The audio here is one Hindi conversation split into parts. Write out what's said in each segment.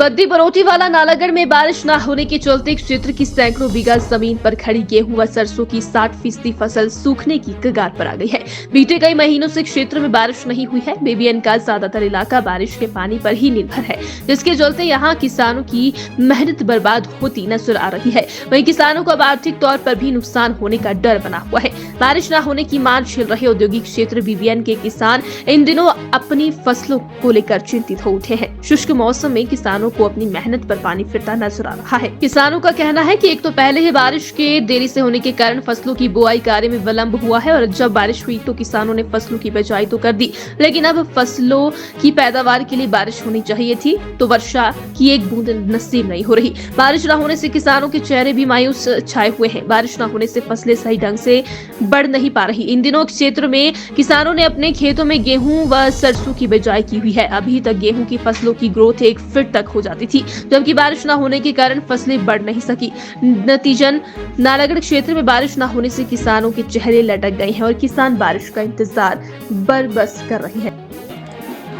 बद्दी बरोटीवाला नालागढ़ में बारिश न होने के चलते क्षेत्र की सैकड़ों बीघा जमीन पर खड़ी गेहूं व सरसों की 60% फसल सूखने की कगार पर आ गई है। बीते कई महीनों से क्षेत्र में बारिश नहीं हुई है। बेबियन का ज्यादातर इलाका बारिश के पानी पर ही निर्भर है, जिसके चलते यहाँ किसानों की मेहनत बर्बाद होती नजर आ रही है। वहीं किसानों को अब आर्थिक तौर पर भी नुकसान होने का डर बना हुआ है। बारिश न होने की मार झेल रहे औद्योगिक क्षेत्र बेबियन के किसान इन दिनों अपनी फसलों को लेकर चिंतित हो उठे हैं। शुष्क मौसम में किसानों को अपनी मेहनत पर पानी फिरता नजर आ रहा है। किसानों का कहना है कि एक तो पहले ही बारिश के देरी से होने के कारण फसलों की बुआई कार्य में विलंब हुआ है और जब बारिश हुई तो किसानों ने फसलों की बिजाई तो कर दी, लेकिन अब फसलों की पैदावार के लिए बारिश होनी चाहिए थी तो वर्षा की एक बूंद नसीब नहीं हो रही। बारिश न होने से किसानों के चेहरे भी मायूस छाए हुए हैं। बारिश न होने से फसलें सही ढंग से बढ़ नहीं पा रही। इन दिनों क्षेत्र में किसानों ने अपने खेतों में गेहूं व सरसों की बिजाई की हुई है। अभी तक गेहूं की फसलों की ग्रोथ 1 फीट तक हो जाती थी, जबकि बारिश न होने के कारण फसलें बढ़ नहीं सकी। नतीजन नालागढ़ क्षेत्र में बारिश न होने से किसानों के चेहरे लटक गए हैं और किसान बारिश का इंतजार बरबस कर रहे हैं।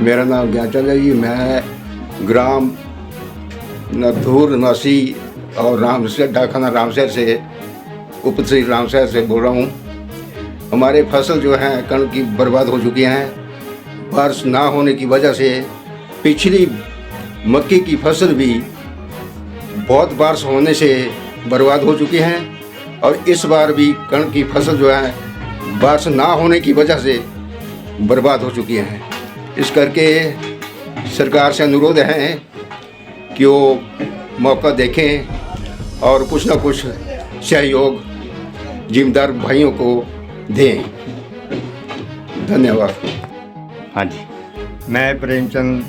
मेरा नाम ज्ञानचंद है जी। मैं ग्राम नथुर नसी और रामशहर डाकखाना रामशहर से उप तहसील रामशहर से बोल रहा हूँ। हमारे फसल जो हैं कणक की बर्बाद हो चुकी हैं। बारिश ना होने की वजह से पिछली मक्की की फसल भी बहुत बारिश होने से बर्बाद हो चुकी हैं और इस बार भी कणक की फसल जो है बारिश ना होने की वजह से बर्बाद हो चुकी हैं। इस करके सरकार से अनुरोध है कि वो मौका देखें और कुछ ना कुछ सहयोग जिम्मेदार भाइयों को दें। धन्यवाद। हाँ जी, मैं प्रेमचंद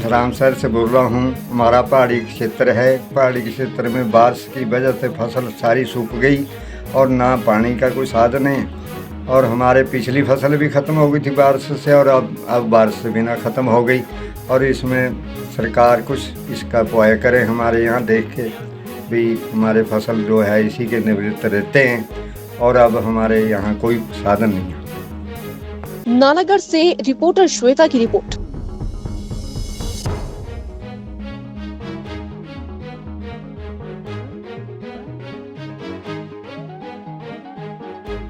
रामसर से बोल रहा हूँ। हमारा पहाड़ी क्षेत्र है। पहाड़ी क्षेत्र में बारिश की वजह से फसल सारी सूख गई और ना पानी का कोई साधन है और हमारे पिछली फसल भी ख़त्म हो गई थी बारिश से और अब बारिश से बिना ख़त्म हो गई और इसमें सरकार कुछ इसका उपाय करे। हमारे यहाँ देख के भी हमारे फसल जो है इसी के निवृत्त रहते हैं और अब हमारे यहाँ कोई साधन नहीं है। नालागढ़ से रिपोर्टर श्वेता की रिपोर्ट।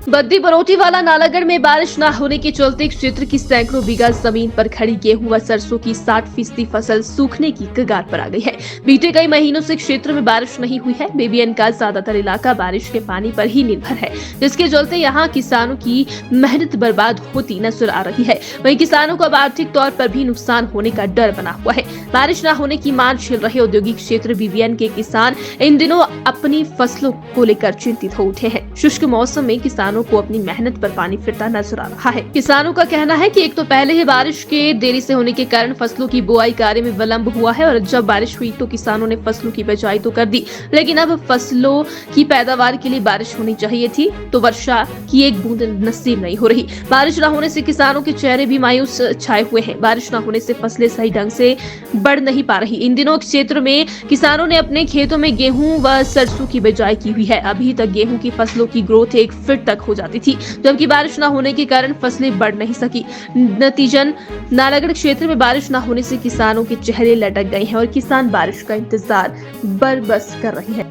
बद्दी बरोटीवाला नालागढ़ में बारिश न होने के चलते क्षेत्र की सैकड़ों बीघा जमीन पर खड़ी गेहूं व सरसों की 60% फसल सूखने की कगार पर आ गई है। बीते कई महीनों से क्षेत्र में बारिश नहीं हुई है। बेबियन का ज्यादातर इलाका बारिश के पानी पर ही निर्भर है, जिसके चलते यहाँ किसानों की मेहनत बर्बाद होती नजर आ रही है। वहीं किसानों को अब आर्थिक तौर पर भी नुकसान होने का डर बना हुआ है। बारिश न होने की मार झेल रहे औद्योगिक क्षेत्र बेबियन के किसान इन दिनों अपनी फसलों को लेकर चिंतित हो उठे हैं। शुष्क मौसम में किसानों को अपनी मेहनत पर पानी फिरता नजर आ रहा है। किसानों का कहना है कि एक तो पहले ही बारिश के देरी से होने के कारण फसलों की बुआई कार्य में विलंब हुआ है और जब बारिश हुई तो किसानों ने फसलों की बिजाई तो कर दी, लेकिन अब फसलों की पैदावार के लिए बारिश होनी चाहिए थी तो वर्षा की एक बूंद नसीब नहीं हो रही। बारिश न होने से किसानों के चेहरे भी मायूस छाए हुए हैं। बारिश न होने से फसलें सही ढंग से बढ़ नहीं पा रही। इन दिनों क्षेत्र में किसानों ने अपने खेतों में गेहूं व सरसों की बिजाई की हुई है। अभी तक गेहूं की फसलों की ग्रोथ 1 फीट तक हो जाती थी, जबकि बारिश न होने के कारण फसलें बढ़ नहीं सकी। नतीजन नालागढ़ क्षेत्र में बारिश न होने से किसानों के चेहरे लटक गए हैं और किसान बारिश का इंतजार बरबस कर रहे हैं।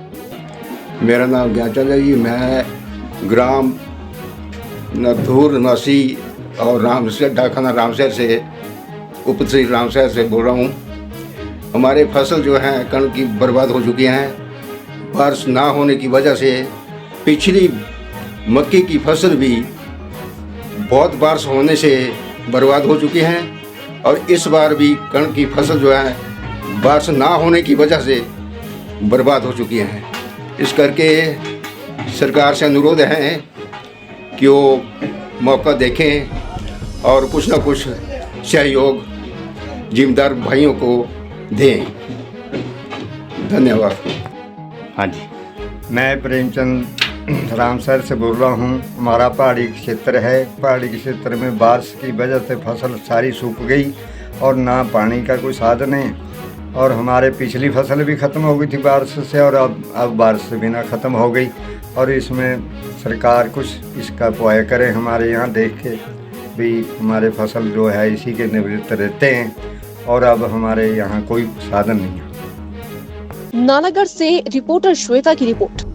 मेरा नाम ज्ञानचंद है जी। मैं ग्राम नथुर नसी और रामशहर डाकखाना रामशहर से उप तहसील रामशहर से बोल रहा हूँ। हमारे फसल जो हैं कणक की बर्बाद हो चुकी हैं। बारिश ना होने की वजह से पिछली मक्की की फसल भी बहुत बारिश होने से बर्बाद हो चुकी हैं और इस बार भी कणक की फसल जो है बारिश ना होने की वजह से बर्बाद हो चुकी हैं। इस करके सरकार से अनुरोध है कि वो मौका देखें और कुछ ना कुछ सहयोग जिम्मेदार भाइयों को दें। धन्यवाद। हाँ जी, मैं प्रेमचंद रामसर से बोल रहा हूँ। हमारा पहाड़ी क्षेत्र है। पहाड़ी क्षेत्र में बारिश की वजह से फसल सारी सूख गई और ना पानी का कोई साधन है और हमारे पिछली फसल भी ख़त्म हो गई थी बारिश से और अब बारिश से बिना ख़त्म हो गई और इसमें सरकार कुछ इसका उपाय करे। हमारे यहाँ देख के भी हमारे फसल जो है इसी के निवृत्त रहते हैं और अब हमारे यहाँ कोई साधन नहीं है। नालागढ़ से रिपोर्टर श्वेता की रिपोर्ट।